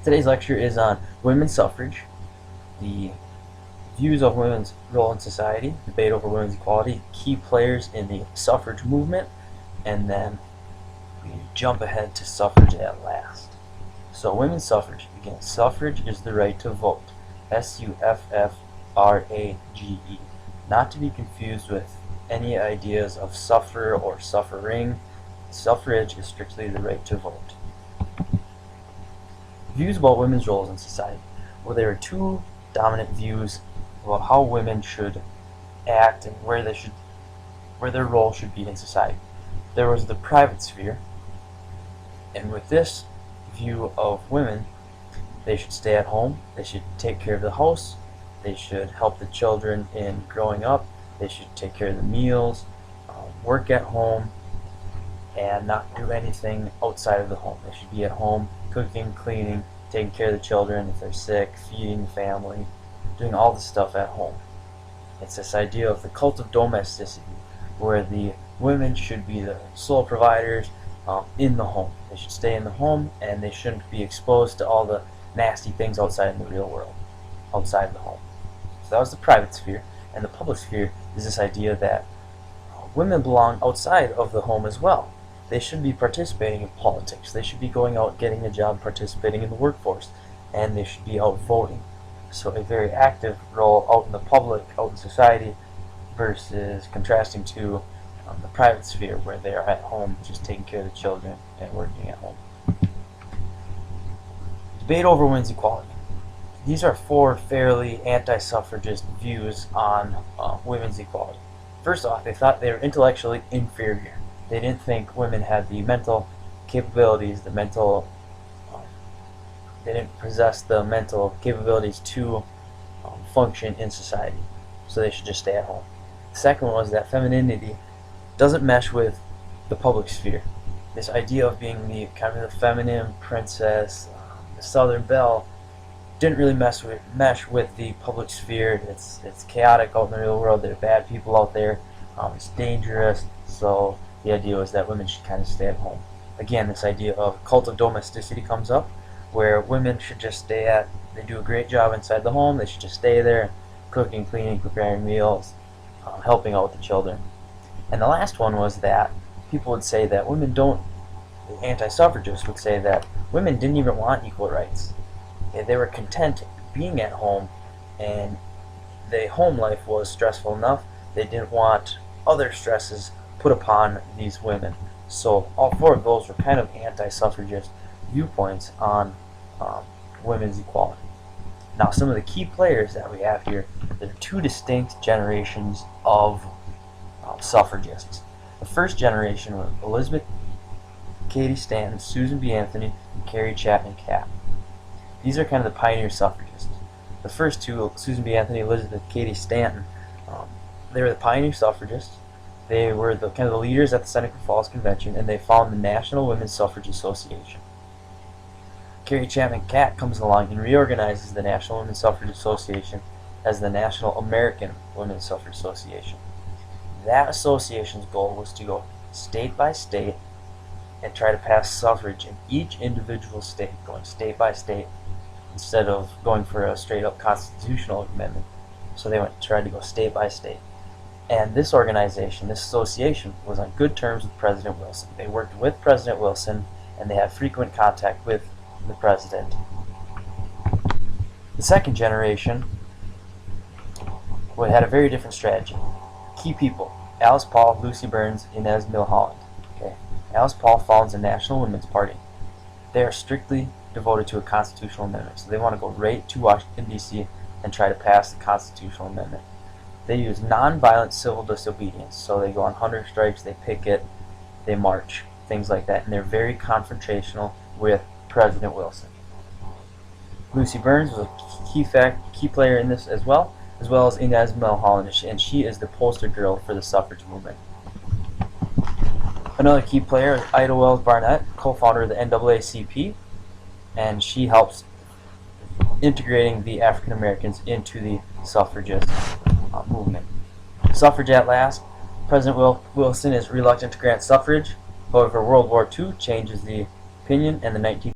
Today's lecture is on women's suffrage, the views of women's role in society, debate over women's equality, key players in the suffrage movement, and then we jump ahead to suffrage at last. So women's suffrage. Again, suffrage is the right to vote. S-U-F-F-R-A-G-E. Not to be confused with any ideas of suffer or suffering. Suffrage is strictly the right to vote. Views about women's roles in society. Well, there are two dominant views about how women should act and where their role should be in society. There was the private sphere, and with this view of women, they should stay at home, they should take care of the house, they should help the children in growing up, they should take care of the meals, work at home, and not do anything outside of the home. They should be at home cooking, cleaning, taking care of the children if they're sick, feeding the family, doing all the stuff at home. It's this idea of the cult of domesticity, where the women should be the sole providers in the home. They should stay in the home, and they shouldn't be exposed to all the nasty things outside in the real world, outside the home. So that was the private sphere. And the public sphere is this idea that women belong outside of the home as well. They should be participating in politics. They should be going out, getting a job, participating in the workforce, and they should be out voting. So a very active role out in the public, out in society, versus contrasting to the private sphere, where they are at home just taking care of the children and working at home. Debate over women's equality. These are four fairly anti-suffragist views on women's equality. First off, they thought they were intellectually inferior. They didn't think women had the mental capabilities, they didn't possess the mental capabilities to function in society, so they should just stay at home. The second one was that femininity doesn't mesh with the public sphere. This idea of being the kind of the feminine princess, the Southern Belle, didn't really mesh with the public sphere. It's chaotic out in the real world. There are bad people out there. It's dangerous. So the idea was that women should kind of stay at home. Again, this idea of cult of domesticity comes up, where women should just they do a great job inside the home. They should just stay there, cooking, cleaning, preparing meals, helping out with the children. And the last one was that people would say that the anti-suffragists would say that women didn't even want equal rights. They were content being at home, and the home life was stressful enough. They didn't want other stresses put upon these women. So all four of those were kind of anti-suffragist viewpoints on women's equality. Now, some of the key players that we have here, there are two distinct generations of suffragists. The first generation was Elizabeth Cady Stanton, Susan B. Anthony, and Carrie Chapman Catt. These are kind of the pioneer suffragists. The first two, Susan B. Anthony, Elizabeth Cady Stanton, they were the pioneer suffragists. They were the kind of the leaders at the Seneca Falls Convention, and they founded the National Women's Suffrage Association. Carrie Chapman Catt comes along and reorganizes the National Women's Suffrage Association as the National American Women's Suffrage Association. That association's goal was to go state by state and try to pass suffrage in each individual state, going state by state instead of going for a straight up constitutional amendment. So they tried to go state by state. And this organization, this association, was on good terms with President Wilson. They worked with President Wilson, and they had frequent contact with the president. The second generation had a very different strategy. Key people: Alice Paul, Lucy Burns, Inez Milholland. Okay. Alice Paul founds the National Women's Party. They are strictly devoted to a constitutional amendment, so they want to go right to Washington, D.C. and try to pass the constitutional amendment. They use nonviolent civil disobedience, so they go on hunger strikes, they picket, they march, things like that, and they're very confrontational with President Wilson. Lucy Burns was a key player in this as well as Inez Milholland, and she is the poster girl for the suffrage movement. Another key player is Ida Wells Barnett, co-founder of the NAACP, and she helps integrating the African Americans into the suffragist movement. Suffrage at last. President Wilson is reluctant to grant suffrage. However, World War II changes the opinion, and the